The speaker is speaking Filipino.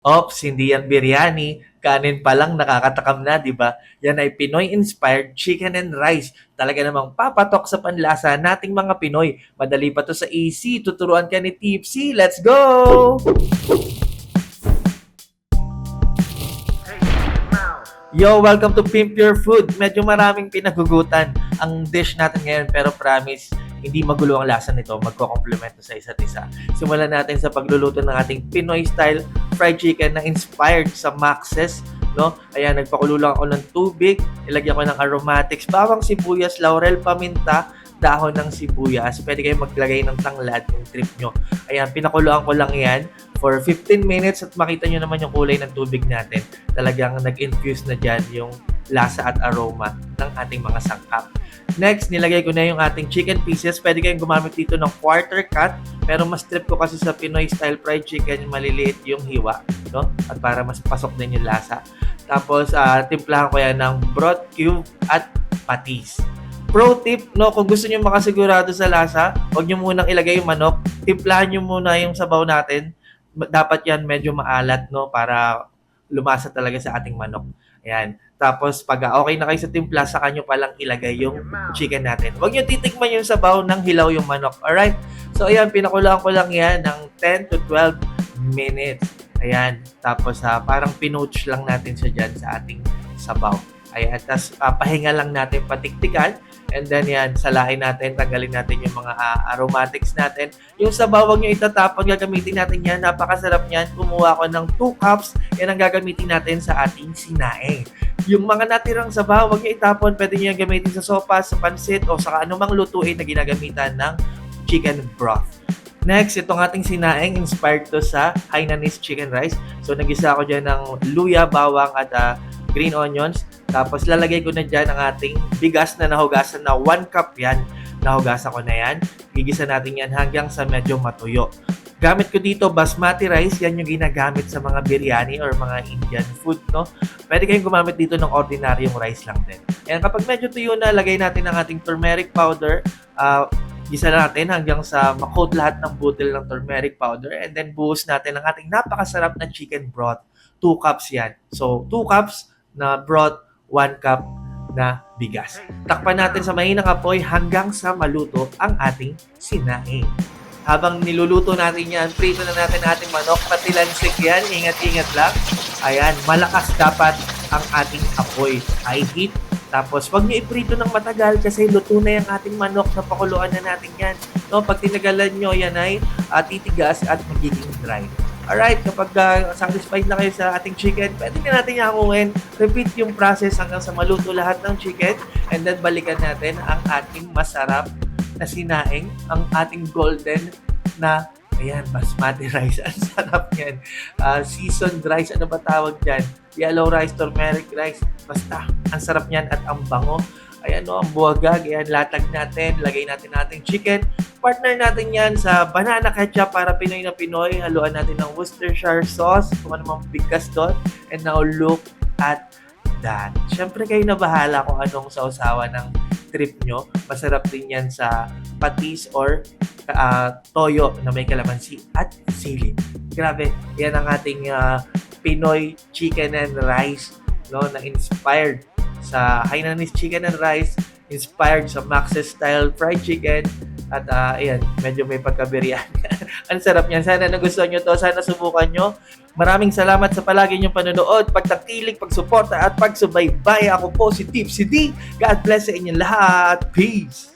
Ops, hindi yan biryani. Kanin pa lang nakakatakam na, di ba? Yan ay Pinoy-inspired chicken and rice. Talaga namang papatok sa panlasa nating mga Pinoy. Madali pa to sa AC. Tuturuan ka ni Tipsy. Let's go! Yo, welcome to Pimp Your Food. Medyo maraming pinagugutan ang dish natin ngayon pero promise, hindi magulo ang lasa nito. Magko-komplemento sa isa't isa. Simulan natin sa pagluluto ng ating Pinoy-style fried chicken na inspired sa Max's. No? Ayan, nagpakulo lang ako ng tubig. Ilagyan ko ng aromatics, bawang sibuyas, laurel, paminta, dahon ng sibuyas. Pwede kayong maglagay ng tanglad kung trip nyo. Ayan, pinakuluan ko lang yan for 15 minutes at makita nyo naman yung kulay ng tubig natin. Talagang nag-infuse na dyan yung lasa at aroma ng ating mga sangkap. Next, nilagay ko na yung ating chicken pieces. Pwede kayong gumamit dito ng quarter cut. Pero mas trip ko kasi sa Pinoy style fried chicken, maliliit yung hiwa. No? At para mas pasok din yung lasa. Tapos, timplahan ko yan ng broth cube at patis. Pro tip, no, kung gusto niyo makasigurado sa lasa, huwag niyo munang ilagay yung manok. Timplahan niyo muna yung sabaw natin. Dapat yan medyo maalat, no, para lumasa talaga sa ating manok. Ayan. Tapos, pag okay na kayo sa timpla, saka nyo palang ilagay yung chicken natin. Huwag nyo titikman yung sabaw ng hilaw yung manok. Alright? So, ayan, pinakulaan ko lang yan ng 10 to 12 minutes. Ayan. Tapos, parang pinooch lang natin siya dyan sa ating sabaw. Ayan. Tapos, pahinga lang natin patiktikan. And then yan, salain natin, tanggalin natin yung mga aromatics natin. Yung sabaw, huwag nyo itatapon, gagamitin natin yan. Napakasarap yan. Kumuha ko ng 2 cups. Yan ang gagamitin natin sa ating sinaing. Yung mga natirang sabaw, huwag nyo itapon. Pwede nyo yung gamitin sa sopas, sa pansit, o sa anumang lutuin na ginagamitan ng chicken broth. Next, itong ating sinaing, inspired to sa Hainanese chicken rice. So, nagisa ako dyan ng luya, bawang, at green onions. Tapos lalagay ko na dyan ang ating bigas na nahugasan na 1 cup yan. Nahugasan ko na yan. Gigisa natin yan hanggang sa medyo matuyo. Gamit ko dito basmati rice. Yan yung ginagamit sa mga biryani or mga Indian food, no? Pwede kayong gumamit dito ng ordinaryong rice lang din. And kapag medyo tuyo na, lagay natin ang ating turmeric powder. Gisa natin hanggang sa makoat lahat ng butil ng turmeric powder. And then buhos natin ang ating napakasarap na chicken broth. 2 cups yan. So, 2 cups na broth, 1 cup na bigas. Takpan natin sa mahinang apoy hanggang sa maluto ang ating sinaing. Habang niluluto natin yan, prito na natin ating manok, patilansik yan, ingat-ingat lang. Ayan, malakas dapat ang ating apoy. High heat. Tapos, wag niyo iprito ng matagal kasi luto na yung ating manok na pakuluan na natin yan. No, pag tinagalan nyo, yan ay titigas at magiging dry. Alright, kapag satisfied na kayo sa ating chicken, pwede na natin hakuin. Repeat yung process hanggang sa maluto lahat ng chicken. And then balikan natin ang ating masarap na sinaing, ang ating golden na, ayan, basmati rice. Ang sarap yan. Seasoned rice, ano ba tawag dyan? Yellow rice, turmeric rice. Basta, ang sarap niyan at ang bango. Ayan o, ang buwagag. Ayan, latag natin. Lagay natin ating chicken. Partner natin yan sa banana ketchup para Pinoy na Pinoy. Haluan natin ng Worcestershire sauce. Kung ano mang bigkas doon. And now, look at that. Siyempre kayo na bahala kung anong sausawa ng trip nyo. Masarap din yan sa patis or toyo na may kalamansi at sili. Grabe, yan ang ating Pinoy chicken and rice, no, na inspired sa Hainanese chicken and rice, inspired sa Max's style fried chicken, at ayan, medyo may pagkabiryani. Ang sarap niyan. Sana nagustuhan nyo to. Sana subukan nyo. Maraming salamat sa palagi nyong panonood, pagtakilig, pagsuporta, at pagsubaybay. Ako po si Tipsy D. God bless sa inyong lahat. Peace!